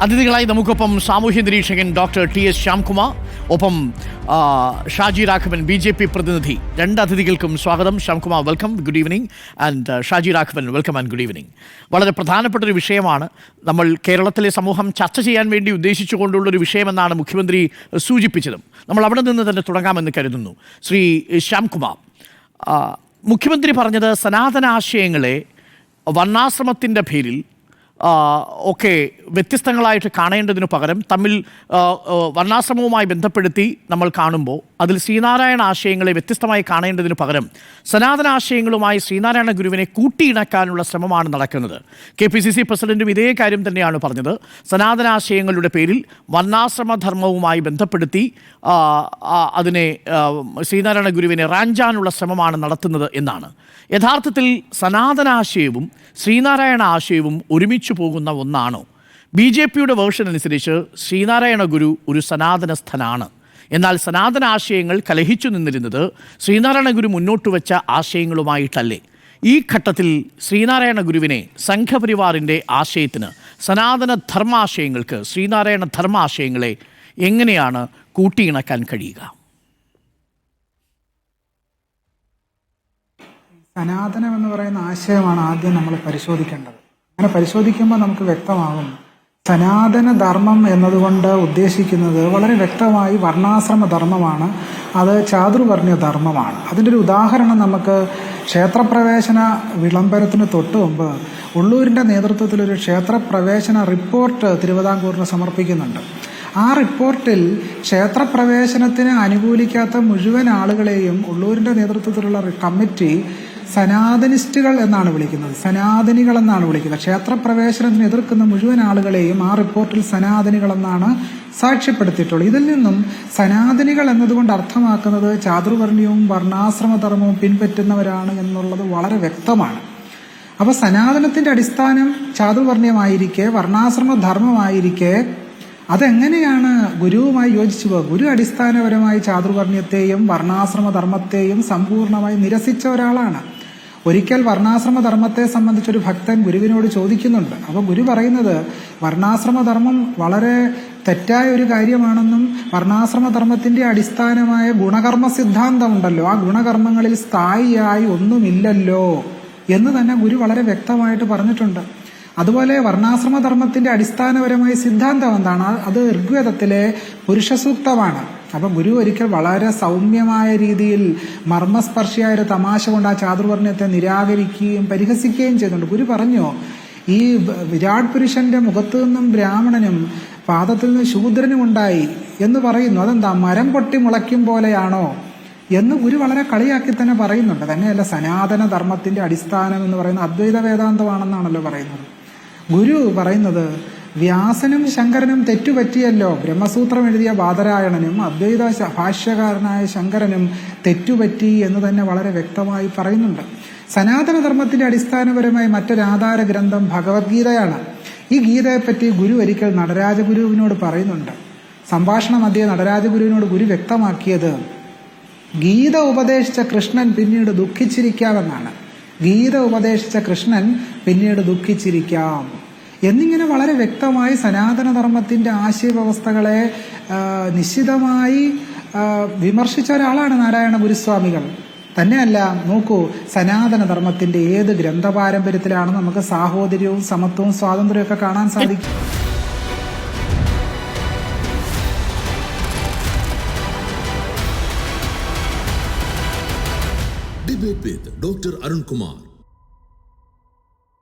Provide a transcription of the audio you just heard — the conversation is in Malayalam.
അതിഥികളായി നമുക്കൊപ്പം സാമൂഹ്യ നിരീക്ഷകൻ ഡോക്ടർ ടി.എസ്. ശ്യാംകുമാർ, ഒപ്പം ഷാജി രാഘവൻ, BJP പ്രതിനിധി. രണ്ട് അതിഥികൾക്കും സ്വാഗതം. Shyamkumar, welcome, good evening. And Shaji Raghavan, welcome and good evening. വളരെ പ്രധാനപ്പെട്ടൊരു വിഷയമാണ്. നമ്മൾ കേരളത്തിലെ സമൂഹം ചർച്ച ചെയ്യാൻ വേണ്ടി ഉദ്ദേശിച്ചുകൊണ്ടുള്ളൊരു വിഷയമെന്നാണ് മുഖ്യമന്ത്രി സൂചിപ്പിച്ചതും. നമ്മൾ അവിടെ നിന്ന് തന്നെ തുടങ്ങാമെന്ന് കരുതുന്നു. ശ്രീ ശ്യാംകുമാർ, മുഖ്യമന്ത്രി പറഞ്ഞത് സനാതനാശയങ്ങളെ വർണ്ണാശ്രമത്തിൻ്റെ പേരിൽ ഒക്കെ വ്യത്യസ്തങ്ങളായിട്ട് കാണേണ്ടതിനു പകരം തമ്മിൽ വർണ്ണാശ്രമവുമായി ബന്ധപ്പെടുത്തി നമ്മൾ കാണുമ്പോൾ അതിൽ ശ്രീനാരായണ ആശയങ്ങളെ വ്യത്യസ്തമായി കാണേണ്ടതിനു പകരം സനാതനാശയങ്ങളുമായി ശ്രീനാരായണ ഗുരുവിനെ കൂട്ടിയിണക്കാനുള്ള ശ്രമമാണ് നടക്കുന്നത്. KPCC പ്രസിഡന്റും ഇതേ കാര്യം തന്നെയാണ് പറഞ്ഞത്. സനാതനാശയങ്ങളുടെ പേരിൽ വർണ്ണാശ്രമധർമ്മവുമായി ബന്ധപ്പെടുത്തി അതിനെ ശ്രീനാരായണ ഗുരുവിനെ റാഞ്ചാനുള്ള ശ്രമമാണ് നടത്തുന്നത് എന്നാണ്. യഥാർത്ഥത്തിൽ സനാതനാശയവും ശ്രീനാരായണ ആശയവും ഒരുമിച്ച് പോകുന്ന ഒന്നാണോ? BJPയുടെ വേർഷൻ അനുസരിച്ച് ശ്രീനാരായണ ഗുരു ഒരു സനാതനസ്ഥനാണ്. എന്നാൽ സനാതന ആശയങ്ങൾ കലഹിച്ചു നിന്നിരുന്നത് ശ്രീനാരായണ ഗുരു മുന്നോട്ട് വെച്ച ആശയങ്ങളുമായിട്ടല്ലേ? ഈ ഘട്ടത്തിൽ ശ്രീനാരായണ ഗുരുവിനെ സംഘപരിവാറിൻ്റെ ആശയത്തിന്, സനാതന ധർമാശയങ്ങൾക്ക് ശ്രീനാരായണ ധർമാശയങ്ങളെ എങ്ങനെയാണ് കൂട്ടിയിണക്കാൻ കഴിയുക? സനാതനം എന്ന് പറയുന്ന ആശയമാണ് ആദ്യം നമ്മൾ പരിശോധിക്കേണ്ടത്. അങ്ങനെ പരിശോധിക്കുമ്പോൾ നമുക്ക് വ്യക്തമാകും, സനാതന ധർമ്മം എന്നതുകൊണ്ട് ഉദ്ദേശിക്കുന്നത് വളരെ വ്യക്തമായി വർണ്ണാശ്രമ ധർമ്മമാണ്. അത് ചാതുർവർണ്ണ ധർമ്മമാണ്. അതിൻ്റെ ഒരു ഉദാഹരണം നമുക്ക് ക്ഷേത്രപ്രവേശന വിളംബരത്തിന് തൊട്ട് മുമ്പ് ഉള്ളൂരിൻ്റെ നേതൃത്വത്തിലൊരു ക്ഷേത്രപ്രവേശന റിപ്പോർട്ട് തിരുവിതാംകൂറിന് സമർപ്പിക്കുന്നുണ്ട്. ആ റിപ്പോർട്ടിൽ ക്ഷേത്രപ്രവേശനത്തിന് അനുകൂലിക്കാത്ത മുഴുവൻ ആളുകളെയും ഉള്ളൂരിൻ്റെ നേതൃത്വത്തിലുള്ള കമ്മിറ്റി സനാതനിസ്റ്റുകൾ എന്നാണ് വിളിക്കുന്നത്, സനാതനികൾ എന്നാണ് വിളിക്കുന്നത്. ക്ഷേത്രപ്രവേശനത്തിന് എതിർക്കുന്ന മുഴുവൻ ആളുകളെയും ആ റിപ്പോർട്ടിൽ സനാതനികൾ എന്നാണ് സാക്ഷ്യപ്പെടുത്തിയിട്ടുള്ളത്. ഇതിൽ നിന്നും സനാതനികൾ എന്നതുകൊണ്ട് അർത്ഥമാക്കുന്നത് ചാതുർവർണ്ണയവും വർണ്ണാശ്രമധർമ്മവും പിൻപറ്റുന്നവരാണ് എന്നുള്ളത് വളരെ വ്യക്തമാണ്. അപ്പോൾ സനാതനത്തിന്റെ അടിസ്ഥാനം ചാതുർവർണ്ണയമായിരിക്കെ, വർണ്ണാശ്രമധർമ്മമായിരിക്കെ, അതെങ്ങനെയാണ് ഗുരുവുമായി യോജിച്ചു പോകുക? ഗുരു അടിസ്ഥാനപരമായി ചാതുർവർണ്ണയത്തെയും വർണ്ണാശ്രമധർമ്മത്തെയും സമ്പൂർണ്ണമായി നിരസിച്ച ഒരാളാണ്. ഒരിക്കൽ വർണ്ണാശ്രമധർമ്മത്തെ സംബന്ധിച്ചൊരു ഭക്തൻ ഗുരുവിനോട് ചോദിക്കുന്നുണ്ട്. അപ്പോൾ ഗുരു പറയുന്നത് വർണ്ണാശ്രമധർമ്മം വളരെ തെറ്റായ ഒരു കാര്യമാണെന്നും വർണ്ണാശ്രമധർമ്മത്തിന്റെ അടിസ്ഥാനമായ ഗുണകർമ്മ സിദ്ധാന്തം ഉണ്ടല്ലോ, ആ ഗുണകർമ്മങ്ങളിൽ സ്ഥായിയായി ഒന്നുമില്ലല്ലോ എന്ന് തന്നെ ഗുരു വളരെ വ്യക്തമായിട്ട് പറഞ്ഞിട്ടുണ്ട്. അതുപോലെ വർണ്ണാശ്രമധർമ്മത്തിന്റെ അടിസ്ഥാനപരമായ സിദ്ധാന്തം എന്താണ്? അത് ഋഗ്വേദത്തിലെ പുരുഷസൂക്തമാണ്. അപ്പം ഗുരു ഒരിക്കൽ വളരെ സൗമ്യമായ രീതിയിൽ മർമ്മസ്പർശിയായ ഒരു തമാശ കൊണ്ട് ആ ചാതുർവർണ്ണയത്തെ നിരാകരിക്കുകയും പരിഹസിക്കുകയും ചെയ്യുന്നുണ്ട്. ഗുരു പറഞ്ഞു, ഈ വിരാട് പുരുഷന്റെ മുഖത്തു നിന്നും ബ്രാഹ്മണനും പാദത്തിൽ നിന്ന് ശൂദ്രനും ഉണ്ടായി എന്ന് പറയുന്നു. അതെന്താ, മരം പൊട്ടി മുളയ്ക്കും പോലെയാണോ എന്ന് ഗുരു വളരെ കളിയാക്കി തന്നെ പറയുന്നുണ്ട്. തന്നെയല്ല, സനാതന ധർമ്മത്തിന്റെ അടിസ്ഥാനം എന്ന് പറയുന്നത് അദ്വൈത വേദാന്തമാണെന്നാണല്ലോ പറയുന്നത്. ഗുരു പറയുന്നത് വ്യാസനും ശങ്കരനും തെറ്റുപറ്റിയല്ലോ, ബ്രഹ്മസൂത്രം എഴുതിയ ബാദരായണനും അദ്വൈത ഭാഷ്യകാരനായ ശങ്കരനും തെറ്റുപറ്റി എന്ന് തന്നെ വളരെ വ്യക്തമായി പറയുന്നുണ്ട്. സനാതനധർമ്മത്തിന്റെ അടിസ്ഥാനപരമായി മറ്റൊരു ആധാര ഗ്രന്ഥം ഭഗവത്ഗീതയാണ്. ഈ ഗീതയെപ്പറ്റി ഗുരു ഒരിക്കൽ നടരാജഗുരുവിനോട് പറയുന്നുണ്ട്. സംഭാഷണ മധ്യേ നടരാജഗുരുവിനോട് ഗുരു വ്യക്തമാക്കിയത് ഗീത ഉപദേശിച്ച കൃഷ്ണൻ പിന്നീട് ദുഃഖിച്ചിരിക്കാമെന്നാണ്. ഗീത ഉപദേശിച്ച കൃഷ്ണൻ പിന്നീട് ദുഃഖിച്ചിരിക്കാം എന്നിങ്ങനെ വളരെ വ്യക്തമായി സനാതനധർമ്മത്തിന്റെ ആശയവ്യവസ്ഥകളെ നിശ്ചിതമായി വിമർശിച്ച ഒരാളാണ് നാരായണ ഗുരുസ്വാമികൾ. തന്നെയല്ല, നോക്കൂ, സനാതനധർമ്മത്തിന്റെ ഏത് ഗ്രന്ഥപാരമ്പര്യത്തിലാണ് നമുക്ക് സാഹോദര്യവും സമത്വവും സ്വാതന്ത്ര്യവും ഒക്കെ കാണാൻ സാധിക്കും? Debate with Dr. Arun Kumar.